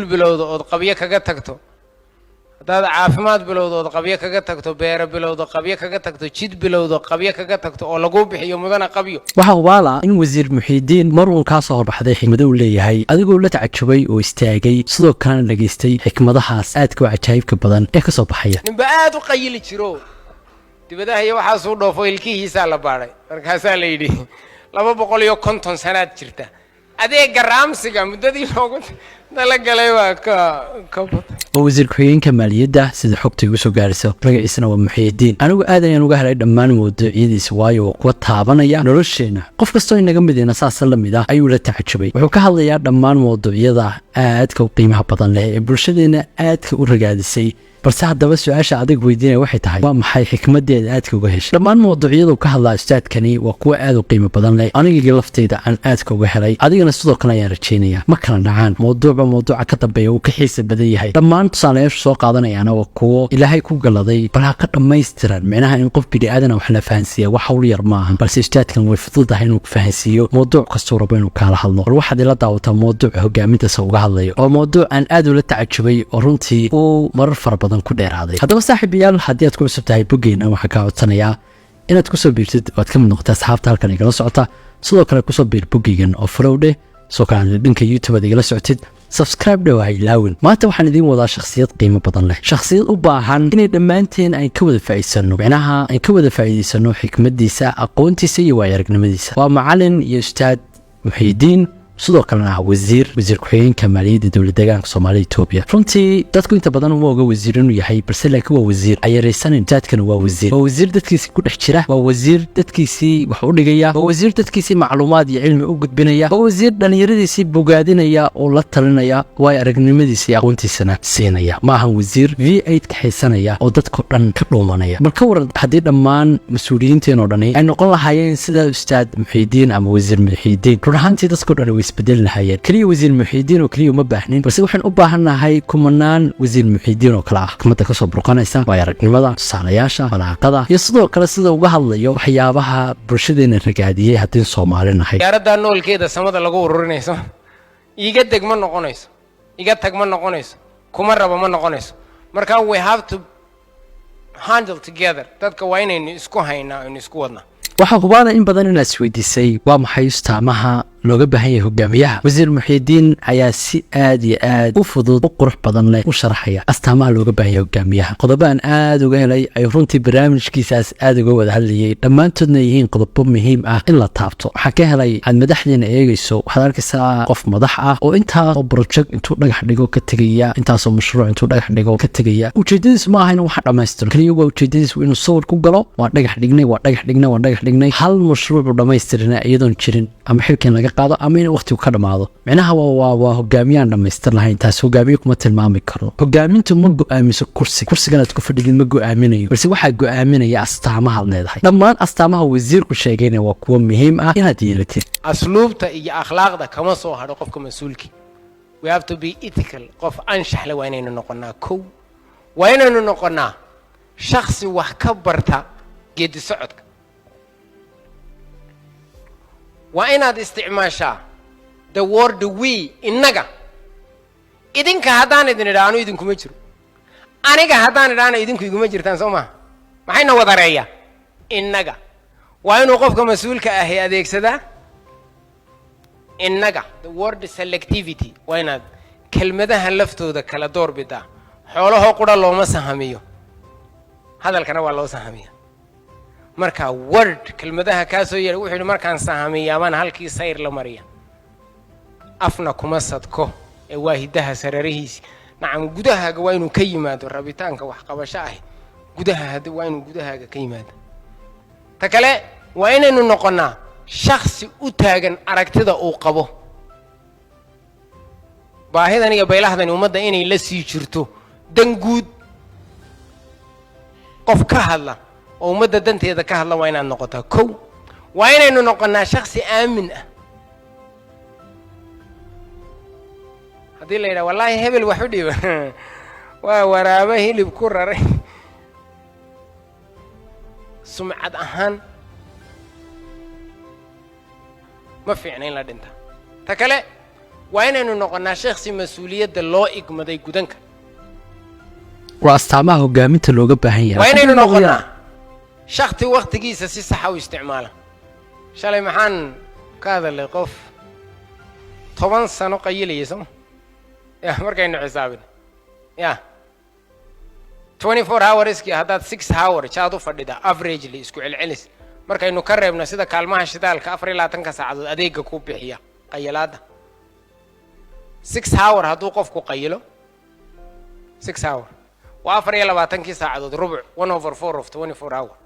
bilowdo oo qabiya kaga tagto hadaad caafimaad bilowdo oo qabiya kaga tagto beero bilowdo qabiya kaga tagto jid bilowdo qabiya kaga tagto oo lagu bixiyo mudana qabiyo waxa walaal in wasiir Muxiidiin maruu ka soo horbaxday xigmado uu leeyahay adigoo la tacajubay oo istaagay sidoo kalena dhageystay xikmadahaas aadka u cajaa'ibka badan ee ka soo baxaya ninba aad u qayli jiro dibadaha iyo waxa soo dhoofo ilkihiisa la baaray markaas la yiri 250 sanaad jirta adeega raamsiga muddadii loogu dalagalay waa ka وزير كوين كمالية سيد حكتي وسو جالسة رجع إسنا ومحيدين أنا وقاعد يعني وجاه لي دمان موضوعي سواي وقوة تعبنا يا نرشينا قف قصتي نجم بدينا ساس سلم إذا أيوة لا تعجبي وحكاه يا دمان موضوعي ذا آدك وقيمها بدن له برشلنا آدك ورجع السي بس هذا بس عاش عادك ويدينا واحد هاي ما حي حكمة دي آدك وجهش دمان موضوعي ذا وكهلا استاذ كني وقوة آد وقيمة بدن له أنا يجي لفتي ذا عن آدك وجه لي عادي أنا صدق كنا يرتشينيا ما كنا نعان موضوع كتب بيه وكحيس بديه هاي دمان تصالح soo qaadanayaan oo kuwa ilaahay ku galaday bal ka dhameystiran macnaha in qof bidi aadan wax la fahansiyo wax hawl yar maahan balse istaadkan way fududahay inuu fahansiyo mowduuc kasta rabo inuu kala hadlo waxaad ila daawataa mowduuc hogaaminta soo uga hadlayo oo mowduuc aan aad u la tacajubay oo runtii uu marar fara badan ku dheeraaday haddaba saaxiibayaal haddii aad ku cusub tahay boggeena waxaan kaa codsanayaa inaad ku soo biirtid oo aad ka mid noqotaa asxaabta halkan igala socota sidoo kale ku soo biir boggeygan oo follow soo kale dhanka YouTube aad igala socotid subscribe dhawahay laawin maanta waxaan idin wadaa shakhsiyad qiimo badan leh shakhsiyad u baahan inay dhammaanteen ay ka wada faa'iideysano macnaha ay ka wada faa'iideysano xikmadiisa aqoontiisa iyo waayo-aragnimadiisa waa macallin iyo ustaad Muxiidiin sidoo kalena wasiir ku-xigeenka maaliyadda dowladda deegaanka Soomaaliya Itoobiya runtii dadku inta badan uma oga wasiir inuu yahay balse laakiin waa wasiir ayareysan intaadkana waa wasiir dadkiisa ku dhex jira waa wasiir dadkiisii wax u dhigaya waa wasiir dadkiisii macluumaad iyo cilmi u gudbinaya waa wasiir dhalinyaradiisii bogaadinaya oo la talinaya waa aragnimadiisa iyo aqoontiisana siinaya maaha wasiir V8 ka xiisanaya oo dadka dhan ka dhuumanaya marka waran haddii dhammaan mas'uuliyiinteen oo dhani ay noqon lahaayeen sida ustaad Muxiidiin ama wasiir Muxiidiin runaantii dadka dhan isbedel lahaayeen kaliya wasiir Muxiidiin oo kaliya uma baahnin balse waxaan u baahanahay kumanaan wasiir Muxiidiin oo kala ah xikmadda ka soo burqanaysa waa aragnimada tusaalayaasha walaaqada iyo sidoo kale sida uga hadlayo waxyaabaha bulshadeena ragaadiyay haddii Soomaali nahay yaarada noolkeeda samada lagu ururinayso iga deg ma noqonayso iga tag ma noqonayso kuma rabo ma noqonayso marka we have to handle together dadka waa inaynu isku haynaa in isku wadna waxa hubaana in badan inaad isweydiisay waa maxay istaamaha looga baahan yahay hogaamiyaha wasiir Muxiidiin ayaa si aad iyo aad u fudud u qurux badan leh u sharaxaya astaamaha looga baahan yahay hogaamiyaha qodobaan aad uga helay ay runtii barnaamijkiisaas aad uga wada hadlayay dhammaantoodna yihiin qodobo muhiim ah in la taabto waxaa ka helay aad madaxdeena eegayso waxaad arkaysaa qof madax ah oo intaas oo project intuu dhagax dhigo ka tegaya intaas oo mashruuc intuu dhagax dhigo ka tegaya ujeedadiisu ma aha inuu wax dhammaystiro kaliya waa ujeedadiisu inuu sawir ku galo waa dhagax dhignay hal mashruuc u dhammaystirna iyadoon jirin ama xilkan laga qaado ama in waqtigu ka dhamaado macnaha waa hogaamiyaan dhamaystir lahayn taas hogaamiye kuma tilmaami karo hogaamintu ma go'aamiso kursiganaad ku fadhigid ma go'aaminayo balse waxaa go'aaminaya astaamaha leedahay dhammaan astaamaha wasiirku sheegayna waa kuwa muhiim ah inaad yeelatid asluubta iyo akhlaaqda kama soo hadho qofka mas'uulki we have to be ethical qof anshax leh waa inaynu noqonaa waa inaynu noqonaa shakhsi wax ka barta geedi socodka waa inaad isticmaashaa the word we innaga idinka haddaan idin idhaahno idinkuma jiro aniga haddaan idhaahno idinku iguma jirtaan soo maaha maxayna wadareeya innaga waa inuu qofka mas-uulka ahi adeegsadaa innaga the word selectivity waa inaad kelmadaha laftooda kala doorbidaa xoolahoo qura looma sahamiyo hadalkana waa loo sahamiya marka word kelmadaha ka soo yeeray wuxuu markaan sahamiyaabaan halkii sayr la mariya afna kuma sadko ee waahidaha sararihiis nacam gudahaaga waa inuu ka yimaado rabitaanka wax qabasho ah gudaha waa inuu gudahaaga ka yimaado ta kale waa inaynu noqonaa shakhsi u taagan aragtida uu qabo baahidan iyo baylahadan ummadda inay la sii jirto dan guud qof ka hadla oo ummadda danteeda ka hadla waa inaad noqotaa waa inaynu noqonaa shakhsi aamin ah haddii la yidhaha wallaahi hebel wax u dhiiba waa waraaba hilib ku raray sumcad ahaan ma fiicna in la dhinta ta kale وإننا نقولنا شخص مسؤولية لو إقمدي جدنك واستعماه هجامته لوجا بهية وإننا نقولنا شخص وقت جيس سيسحة واستعماله شالي محن كذا اللي قف طبعا سنة قيلة يسمى يا مركا إنه حسابنا يا 24 hours كي هذا 6 hours شادو فرديدا average اللي اسكو العلس مركا إنه كربنا سيدا كالمها شدال كأفري لا تنكس عدد أديك كوب بحيا قيلاده 6 hours هادو قفكو قيلو 6 hours وأفري لا تنكس عدد ربع 1 over 4 of 24 hours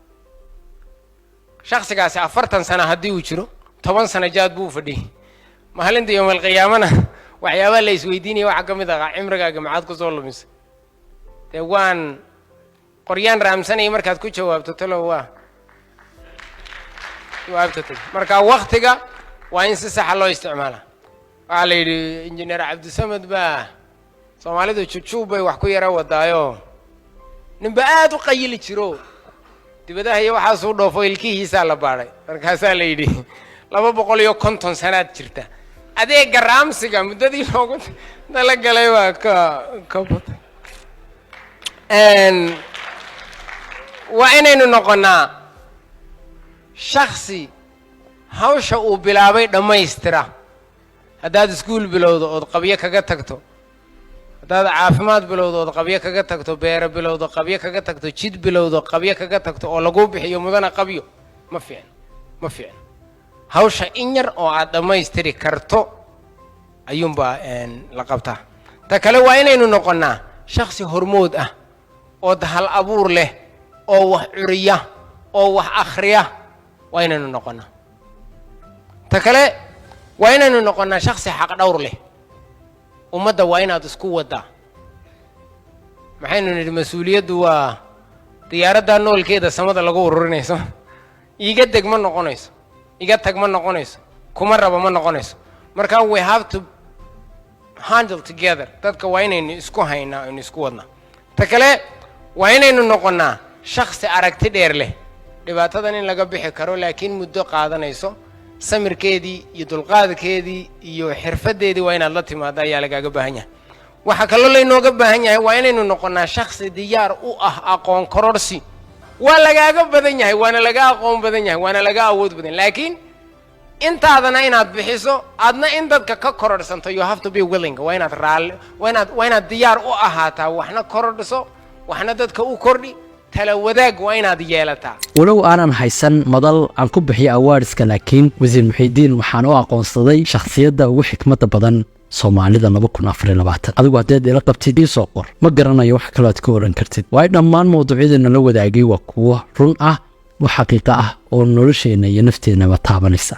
شخص قاسي أفرتن سنة هدي وشرو طبعا سنة جاد بو فدي ما هل انت يوم القيامة وحيابا اللي يسويديني وحكم إذا عمرك جماعات كسول مس توان قريان رامسنة يمركز كوتش وابتطلع هو وابتطلع مركا وقتك وين سسح الله استعماله على إنجنير عبد السمد با سومالي دو تشوبه وحكو يرى ودايو نبقى قيل تشرو تبدا هي waxa soo dhoofo ilkihiisa la baaray markaas la yiri 250 sanaad jirta adeega raamsiga muddadii loogu dala galay waa ka batay waa inaynu noqonaa shakhsi hawsha uu bilaabay dhamaystira hadaad iskuul bilowdo oo qabiye kaga tagto hadaad caafimaad bilowdo oo qabiye kaga tagto beer bilowdo qabiye kaga tagto jid bilowdo qabiye kaga tagto oo lagu bixiyo mudana qabiyo ma fiican hawsha in yar oo aad dhamaystiri karto ayuunba la qabtaa ta kale waa inaynu noqonaa shakhsi hormood ah oo hal abuur leh oo wax curiya oo wax akhriya waa inaynu noqonaa ta kale waa inaynu noqonaa shakhsi xaq dhowr leh ummadda waa inaad isku wadaa maxaynu nidhi mas-uuliyaddu waa diyaaradda noolkeeda samada lagu ururinayso iga deg ma noqonayso iga tag ma noqonayso kuma rabo ma noqonayso marka we have to handle together dadka waa inaynu isku haynaa aynu isku wadnaa ta kale waa inaynu noqonaa shakhsi aragti dheer leh dhibaatadan in laga bixi karo laakiin muddo qaadanayso samirkeedii iyo dulqaadkeedii iyo xirfadeedii waa inaad la timaado ayaa lagaaga baahan yahay waxa kaloo laynooga baahan yahay waa inaynu noqonaa shakhsi diyaar u ah aqoon kororsi waa lagaaga badan yahay waana laga aqoon badan yahay waana laga awood badan laakiin intaadana inaad bixiso adna in dadka ka kororsanto you have to be willing waa inaad raali waa inaad diyaar u ahaataa waxna kororso waxna dadka u kordhi tala wadaag waa inaad yeelataa walow aanan haysan madal aan ku bixiyo awaardska laakiin wasiir muxiidiin waxaan u aqoonsaday shakhsiyadda ugu xikmadda badan Soomaalida 2024 adigu hadeed ila qabtid soo qor ma garanayo wax kale aad ka oran kartid way dhammaan mowduucyadana la wadaagay waa kuwa run ah wax xaqiiqo ah oo nolosheena iyo nafteena taabanaysa